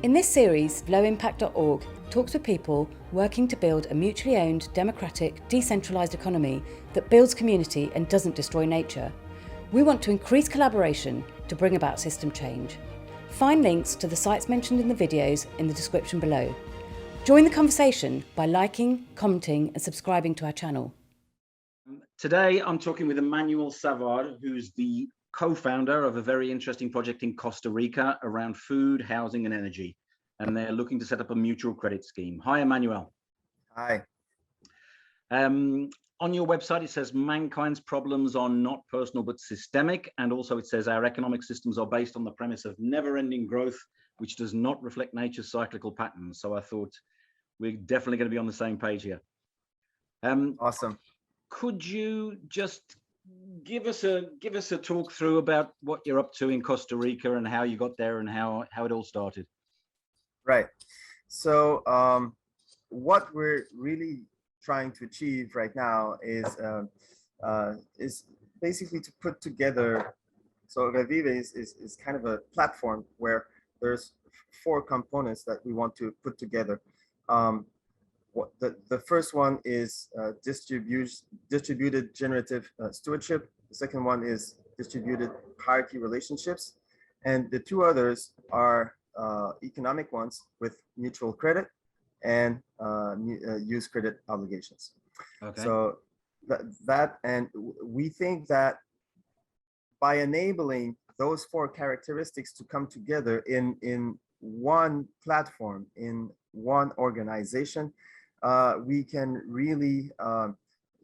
In this series, Lowimpact.org talks with people working to build a mutually owned, democratic, decentralised economy that builds community and doesn't destroy nature. We want to increase collaboration to bring about system change. Find links to the sites mentioned in the videos in the description below. Join the conversation by liking, commenting and subscribing to our channel. Today, I'm talking with Emmanuel Savard, who's the co-founder of a very interesting project in Costa Rica around food, housing and energy. And they're looking to set up a mutual credit scheme. Hi, Emmanuel. Hi. On your website, it says mankind's problems are not personal, but systemic. And also it says our economic systems are based on the premise of never-ending growth, which does not reflect nature's cyclical patterns. So I thought we're definitely going to be on the same page here. Awesome. Could you just give us a talk through about what you're up to in Costa Rica and how you got there and how it all started? Right. So what we're really trying to achieve right now is basically to put together. So Revive is kind of a platform where there's 4 components that we want to put together. The first one is distributed generative stewardship. The second one is distributed hierarchy relationships. And the 2 others are economic ones with mutual credit and use credit obligations. Okay. So and we think that by enabling those 4 characteristics to come together in one platform, in one organization, we can really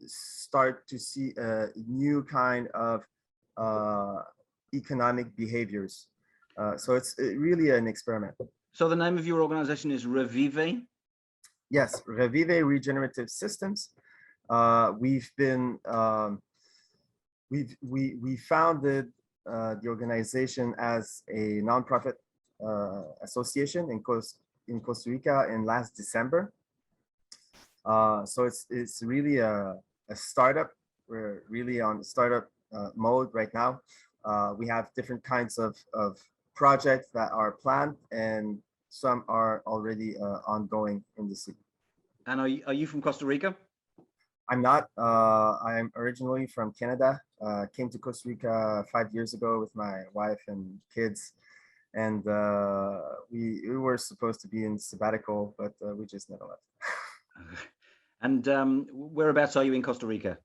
start to see a new kind of economic behaviors. So it's really an experiment. So the name of your organization is Revive? Yes, Revive Regenerative Systems. We founded the organization as a nonprofit association in Costa Rica in last December. So it's really a startup. We're really on startup mode right now. We have different kinds of projects that are planned, and some are already ongoing in the city. And are you from Costa Rica? I'm not. I'm originally from Canada. Came to Costa Rica 5 years ago with my wife and kids. And we were supposed to be in sabbatical, but we just never left. And whereabouts are you in Costa Rica?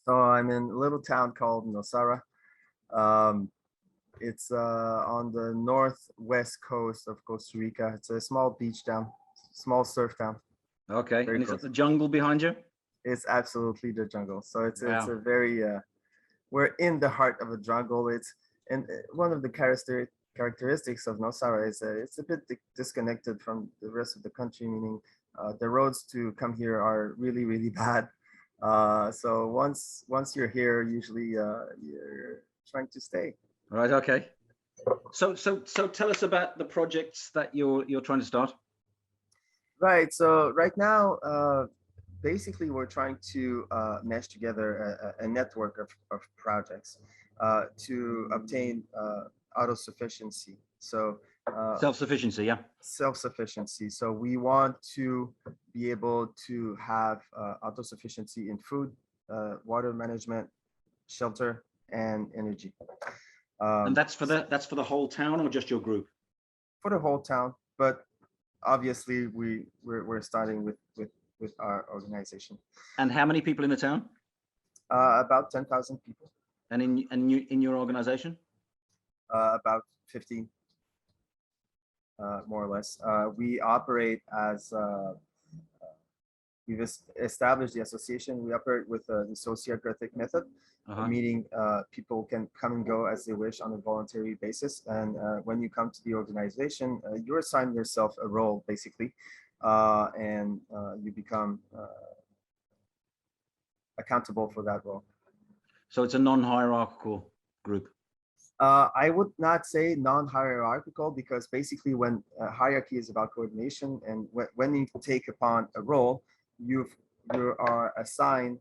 So I'm in a little town called Nosara. It's on the northwest coast of Costa Rica. It's a small beach town, small surf town. Okay. Very and close. Is it the jungle behind you? It's absolutely the jungle. So it's Wow. it's a very we're in the heart of a jungle. And one of the characteristics of Nosara is it's a bit disconnected from the rest of the country, meaning the roads to come here are really, really bad. So once you're here, usually you're trying to stay. Right. Okay. So tell us about the projects that you're trying to start. Right. So right now, basically, we're trying to mesh together a network of projects to obtain autosufficiency. So Self-sufficiency, yeah. Self-sufficiency. So we want to be able to have autosufficiency in food, water management, shelter, and energy. And that's for the whole town or just your group? For the whole town, but obviously we're starting with our organization. And how many people in the town? About 10,000 people. And in your organization? About 15, more or less. We operate as we've established the association. We operate with the sociocratic method, meaning people can come and go as they wish on a voluntary basis. And when you come to the organization, you assign yourself a role, basically, and you become accountable for that role. So it's a non-hierarchical group. I would not say non-hierarchical, because basically when hierarchy is about coordination, and when you take upon a role, you are assigned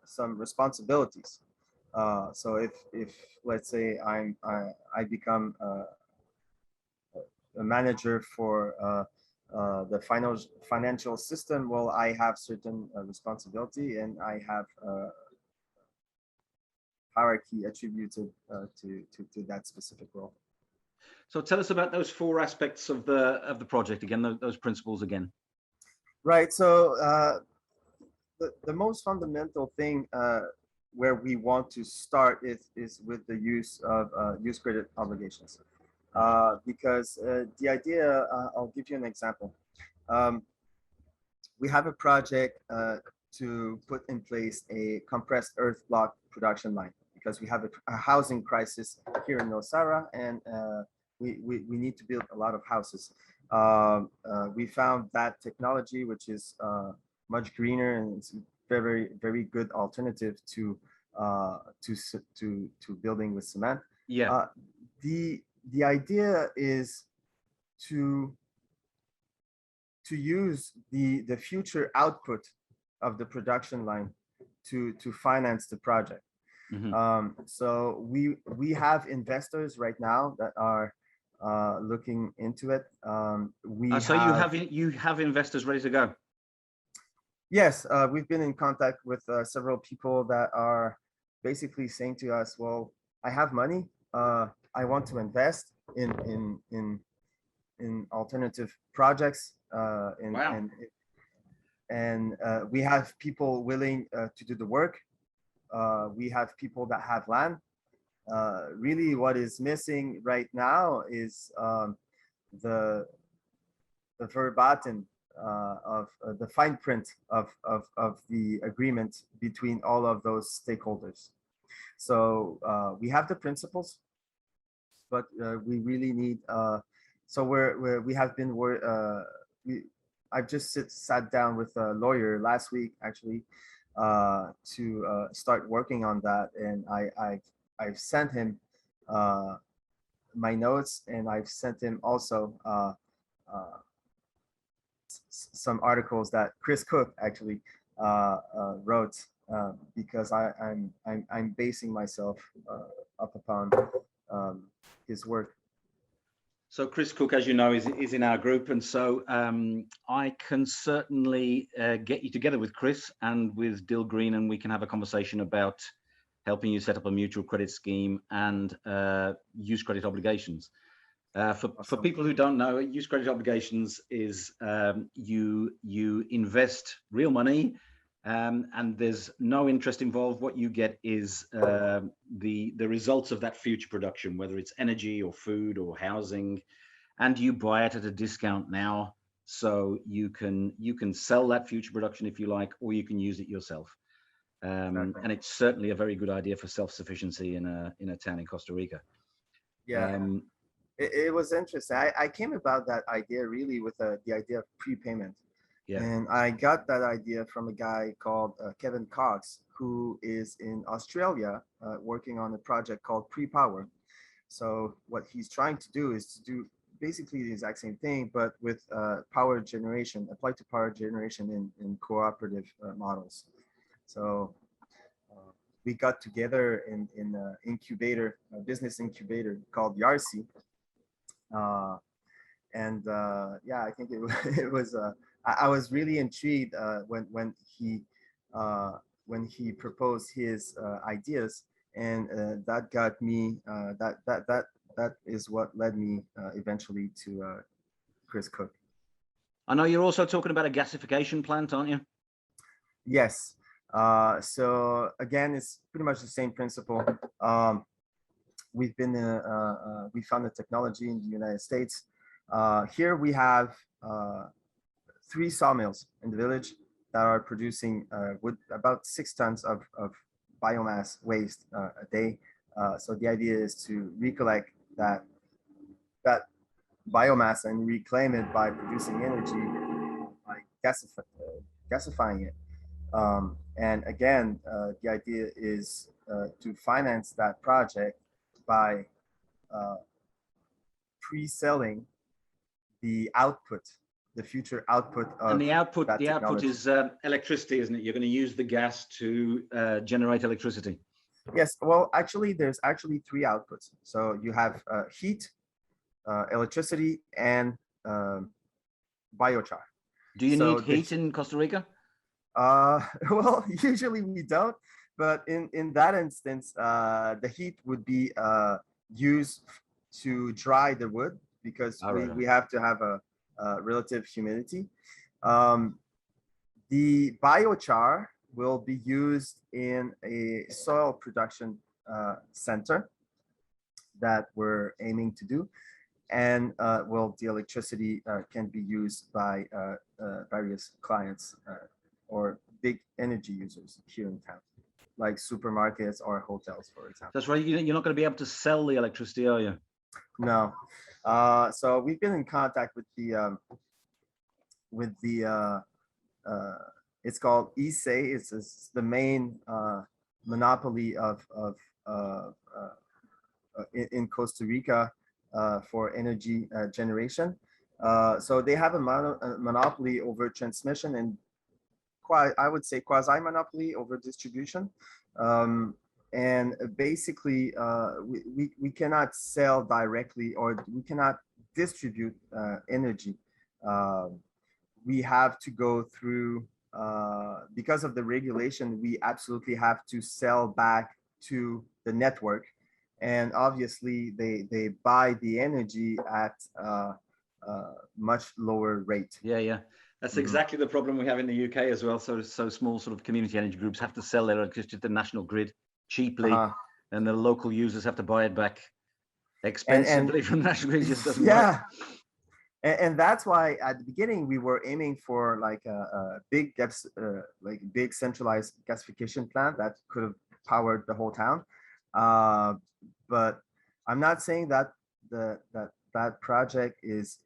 some responsibilities. So if let's say I become manager for the financial system, well, I have certain responsibility, and I have hierarchy attributed to that specific role. So tell us about those four aspects of the project again, those principles again. Right. So the most fundamental thing where we want to start is with the use of use credit obligations, because the idea, I'll give you an example. We have a project to put in place a compressed earth block production line, because we have a housing crisis here in Nosara, and we need to build a lot of houses. We found that technology, which is much greener, and it's very good alternative to building with cement. Yeah. The idea is to use the future output of the production line to finance the project. Mm-hmm. So we have investors right now that are looking into it. So you have investors ready to go? Yes, we've been in contact with several people that are basically saying to us, well, I have money, I want to invest in alternative projects, Wow. and we have people willing to do the work. We have people that have land. Really, what is missing right now is the verbatim of the fine print of the agreement between all of those stakeholders. So we have the principles, but we really need. So we have been I've just sat down with a lawyer last week, actually, to start working on that, and I've sent him my notes, and I've sent him also some articles that Chris Cook actually wrote, because I'm basing myself up upon his work. So Chris Cook, as you know, is in our group, and so I can certainly get you together with Chris and with Dill Green, and we can have a conversation about helping you set up a mutual credit scheme and use credit obligations. For people who don't know, use credit obligations is you invest real money, and there's no interest involved. What you get is the results of that future production, whether it's energy or food or housing, and you buy it at a discount now, so you can sell that future production if you like, or you can use it yourself. Exactly. And it's certainly a very good idea for self-sufficiency in a town in Costa Rica. Yeah. It was interesting. I came about that idea really with the idea of prepayment. Yeah. And I got that idea from a guy called Kevin Cox, who is in Australia working on a project called Pre-Power. So what he's trying to do is to do basically the exact same thing, but with power generation, applied to power generation in cooperative models. So we got together in an incubator, a business incubator called Yarsi. Yeah, I think it was I was really intrigued when he proposed his ideas, and that got me that is what led me eventually to Chris Cook. I know you're also talking about a gasification plant, aren't you? Yes. So again, it's pretty much the same principle. We found the technology in the United States. Here we have 3 sawmills in the village that are producing wood, about 6 tons of biomass waste a day. So the idea is to recollect that biomass and reclaim it by producing energy, by gasifying it. And again, the idea is to finance that project by pre-selling the output, the future output of and the output technology. is electricity, isn't it? You're going to use the gas to generate electricity. Yes, well, actually, there's actually 3 outputs. So you have heat, electricity and biochar. Do you So need heat in Costa Rica? well, usually we don't, but in that instance, the heat would be used to dry the wood because we have to have a relative humidity. The biochar will be used in a soil production center that we're aiming to do. And well, the electricity can be used by various clients or big energy users here in town, like supermarkets or hotels, for example. That's right. You're not going to be able to sell the electricity, are you? No. So we've been in contact with the it's called ISE. It's the main monopoly in Costa Rica for energy generation. So they have a monopoly over transmission and I would say quasi-monopoly over distribution. And basically, we cannot sell directly or we cannot distribute energy. We have to go through, because of the regulation, we absolutely have to sell back to the network. And obviously, they buy the energy at much lower rate. Yeah. That's exactly the problem we have in the UK as well. So small sort of community energy groups have to sell their electricity to the national grid cheaply, and the local users have to buy it back expensively from the national grid. It just doesn't work. And that's why at the beginning we were aiming for like a big big centralized gasification plant that could have powered the whole town. But I'm not saying that that project is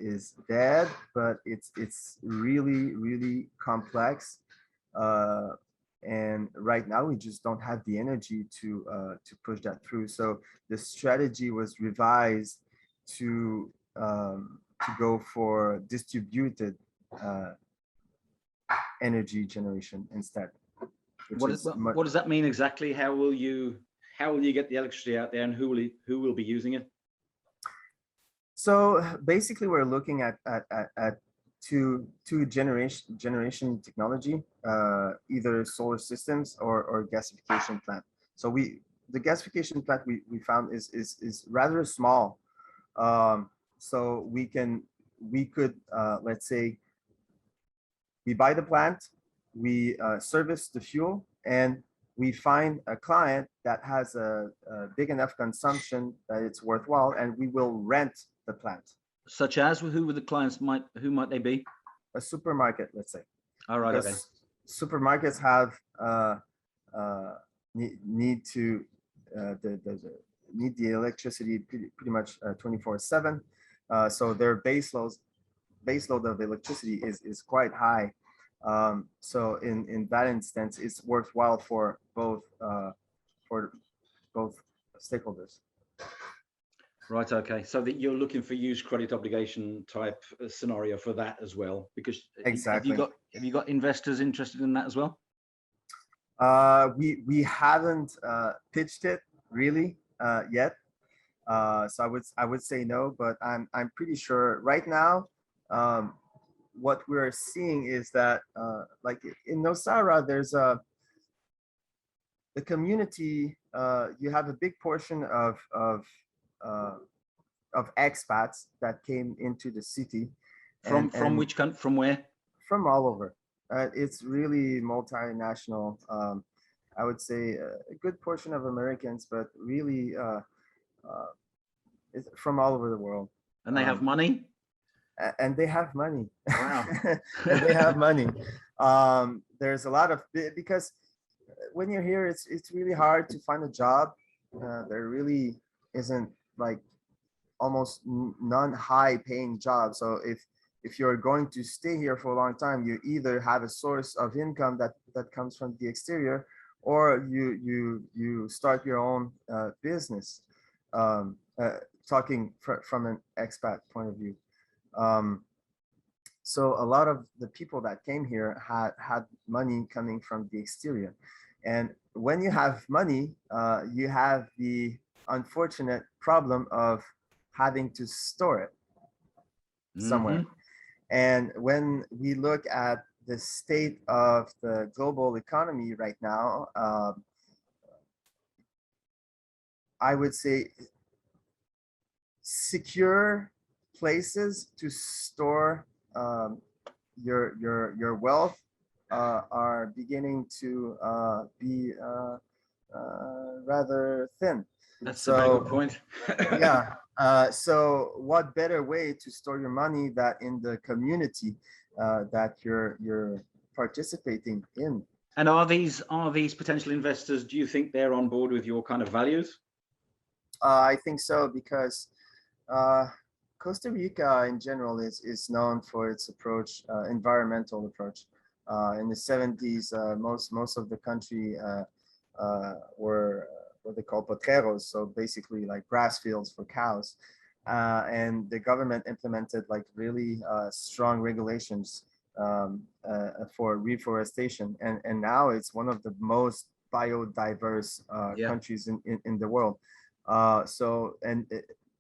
dead, but it's really complex. And right now we just don't have the energy to push that through. So the strategy was revised to go for distributed energy generation instead. What does that mean exactly? How will you get the electricity out there, and who will be using it? So basically, we're looking at two generation technology, either solar systems or gasification plant. So the gasification plant we found is rather small. So we could let's say we buy the plant, we service the fuel, and we find a client that has a big enough consumption that it's worthwhile, and we will rent the plant. Such as who would the clients who might they be? A supermarket, let's say. All right. Because okay. Supermarkets have need the electricity pretty much 24/7. So their base load of electricity is quite high. So in that instance, it's worthwhile for both stakeholders. Right. Okay. So that you're looking for use credit obligation type scenario for that as well, because exactly. Have you got investors interested in that as well? We haven't pitched it really yet. So I would say no, but I'm pretty sure right now. What we're seeing is that like in Nosara, there's the community. You have a big portion of expats that came into the city. From which country? From where? From all over. It's really multinational. I would say a good portion of Americans, but really it's from all over the world. And they have money? And they have money. Wow. And they have money. There's a lot of, because when you're here, it's really hard to find a job. There really isn't like almost none high paying jobs. So if you're going to stay here for a long time, you either have a source of income that comes from the exterior, or you start your own business. Talking from an expat point of view. So a lot of the people that came here had money coming from the exterior. And when you have money, you have the unfortunate problem of having to store it somewhere. And when we look at the state of the global economy right now, I would say secure places to store your wealth are beginning to be rather thin. That's a very good point. Yeah. So what better way to store your money that in the community that you're participating in? And are these potential investors, do you think they're on board with your kind of values? I think so, because Costa Rica in general is known for its approach, environmental approach. In the 70s, most of the country were what they call potreros, so basically like grass fields for cows. And the government implemented like really strong regulations for reforestation. And now it's one of the most biodiverse countries in the world. So, and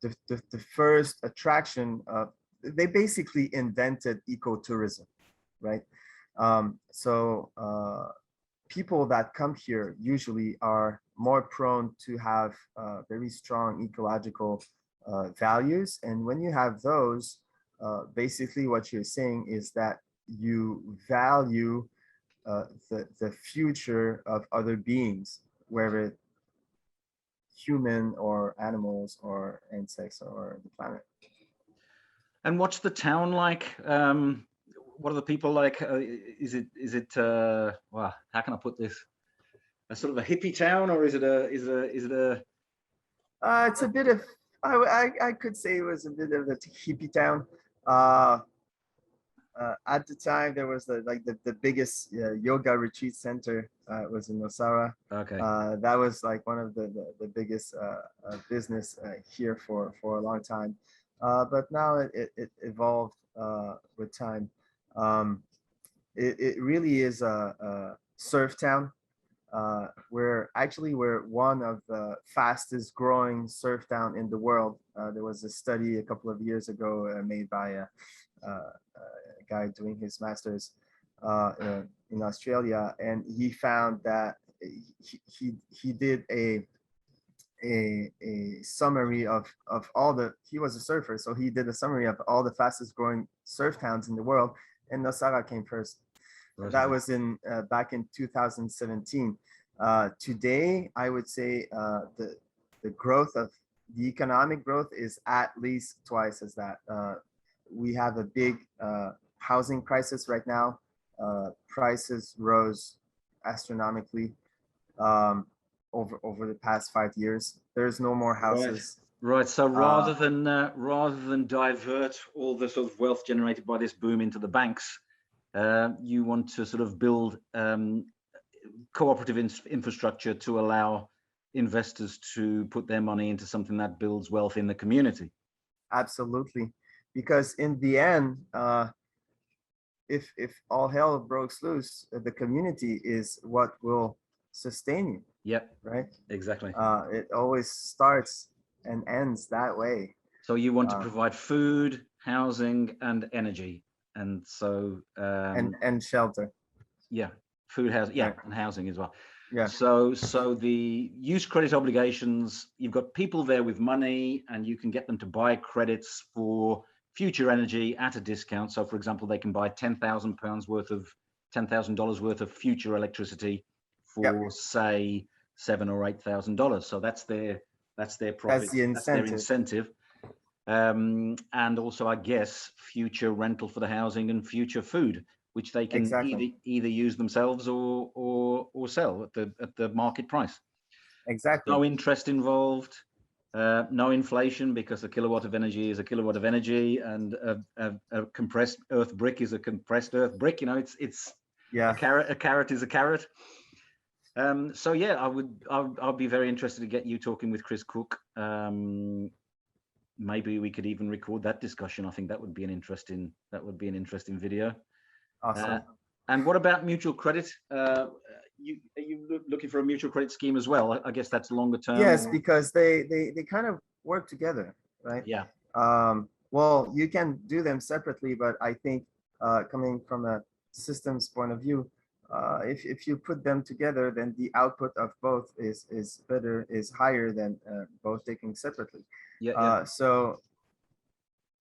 the first attraction, they basically invented ecotourism, right? So people that come here usually are more prone to have very strong ecological values. And when you have those, basically what you're saying is that you value the future of other beings, whether human or animals or insects or the planet. And what's the town like? What are the people like? Is it well, how can I put this? A sort of a hippie town, or is it a it's a bit of, I could say it was a bit of a hippie town. At the time, there was the biggest yoga retreat center was in Nosara. Okay. That was like one of the biggest business here for a long time. But now it evolved with time. It really is a surf town. We're one of the fastest growing surf town in the world. There was a study a couple of years ago made by a guy doing his master's in Australia, and he found that he did a summary of all the, he was a surfer, so he did a summary of all the fastest growing surf towns in the world, and Nosara came first. That was in back in 2017. Today, I would say the growth of the economic growth is at least twice as that. We have a big housing crisis right now. Prices rose astronomically over the past 5 years. There's no more houses. Right. So rather than divert all the sort of wealth generated by this boom into the banks, you want to sort of build cooperative infrastructure to allow investors to put their money into something that builds wealth in the community. Absolutely, because in the end, if all hell breaks loose, the community is what will sustain you. Yep. Right. Exactly. It always starts and ends that way. So you want to provide food, housing, and energy, and so and shelter. Yeah, food, housing, yeah, right. And housing as well. Yeah. So the use credit obligations, you've got people there with money, and you can get them to buy credits for future energy at a discount. So, for example, they can buy £10,000 worth of $10,000 worth of future electricity for say $7,000 or $8,000. So that's their profit. That's the incentive. That's their incentive. And also, I guess, future rental for the housing and future food, which they can either use themselves or sell at the market price. Exactly. No interest involved, no inflation, because a kilowatt of energy is a kilowatt of energy, and a compressed earth brick is a compressed earth brick. You know, it's a carrot is a carrot. So yeah, I'll be very interested to get you talking with Chris Cook. Maybe we could even record that discussion. I think that would be an interesting video. Awesome. And what about mutual credit? Are you looking for a mutual credit scheme as well? I guess that's longer term. Yes, because they kind of work together. right? Yeah. Well, you can do them separately, but I think coming from a systems point of view, if you put them together, then the output of both is higher than both taken separately. Yeah. So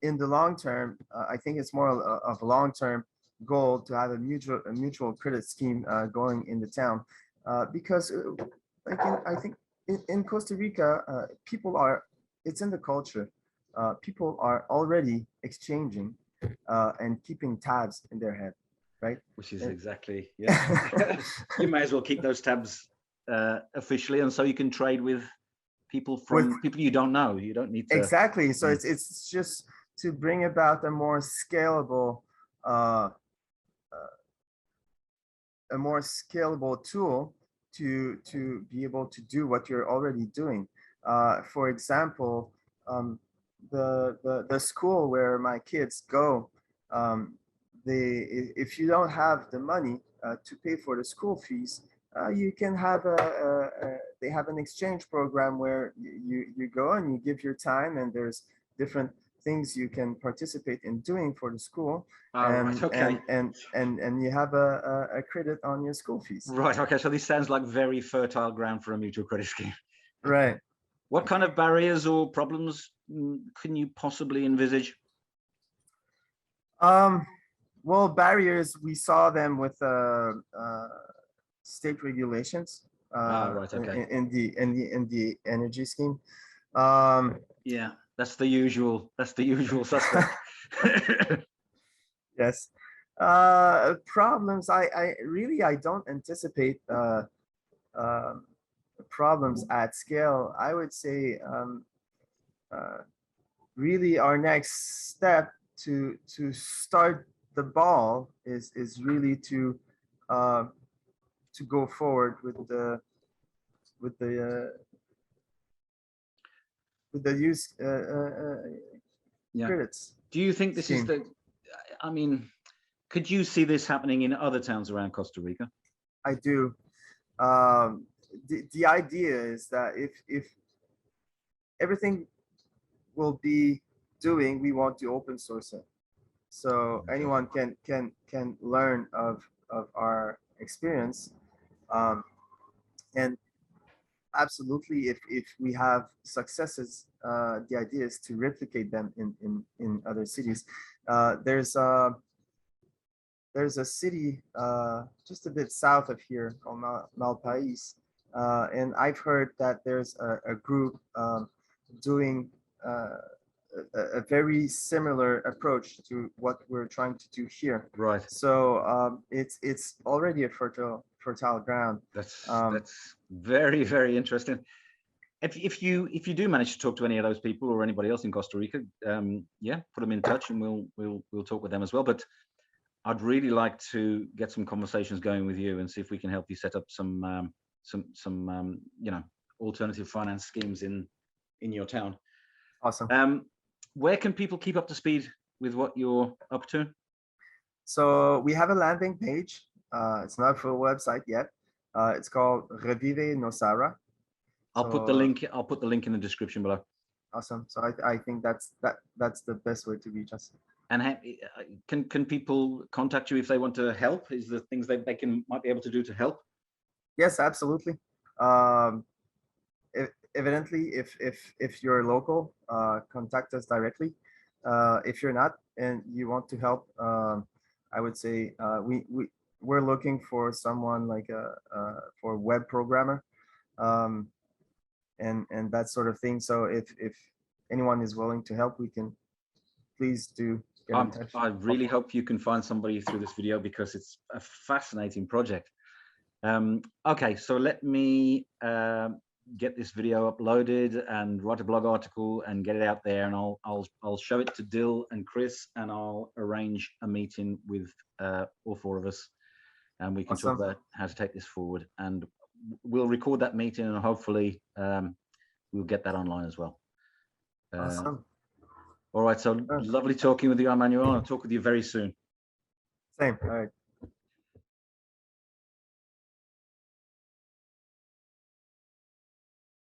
in the long term, I think it's more of a long-term goal to have a mutual credit scheme going in the town, because like I think in Costa Rica, it's in the culture. People are already exchanging and keeping tabs in their head, right? Which is exactly, yeah. You may as well keep those tabs officially, and so you can trade with people people you don't know. You don't need to. Exactly. So it's just to bring about a more scalable tool to be able to do what you're already doing. For example, the school where my kids go, if you don't have the money to pay for the school fees, you can have they have an exchange program where you go and you give your time, and there's different things you can participate in doing for the school, Right, okay. and you have a credit on your school fees. Right, okay. So this sounds like very fertile ground for a mutual credit scheme. Right. What kind of barriers or problems can you possibly envisage? Well, barriers, we saw them with state regulations Right, okay. in the energy scheme. Yeah, that's the usual suspect. Yes. Problems, I really don't anticipate problems at scale. I would say really our next step to start the ball is really to go forward with the use Yeah. credits. Do you think this is I mean, could you see this happening in other towns around Costa Rica? I do. The idea is that if everything will be doing, we want to open source it, so anyone can learn of our experience, and absolutely, if we have successes, the idea is to replicate them in other cities. There's a city just a bit south of here called Malpais, and I've heard that there's a group doing a very similar approach to what we're trying to do here. Right. So it's already a fertile ground. That's very, very interesting. If you do manage to talk to any of those people or anybody else in Costa Rica, yeah, put them in touch, and we'll talk with them as well. But I'd really like to get some conversations going with you and see if we can help you set up some alternative finance schemes in your town. Awesome. Where can people keep up to speed with what you're up to? So we have a landing page. It's not a full website yet. It's called Revive Nosara. I'll put the link in the description below. Awesome. So I think that's the best way to reach us. And can people contact you if they want to help? Is there things that they might be able to do to help? Yes, absolutely. Evidently, if you're local, contact us directly. If you're not and you want to help, I would say we're looking for someone like for a web programmer, and that sort of thing. So if anyone is willing to help, we can please do get in touch. I really hope you can find somebody through this video, because it's a fascinating project. Okay, so let me get this video uploaded and write a blog article and get it out there, and I'll show it to Dill and Chris, and I'll arrange a meeting with all four of us, and we can talk about how to take this forward, and we'll record that meeting, and hopefully we'll get that online as well. Awesome. All right, so lovely talking with you, Emmanuel. I'll talk with you very soon. Same. All right.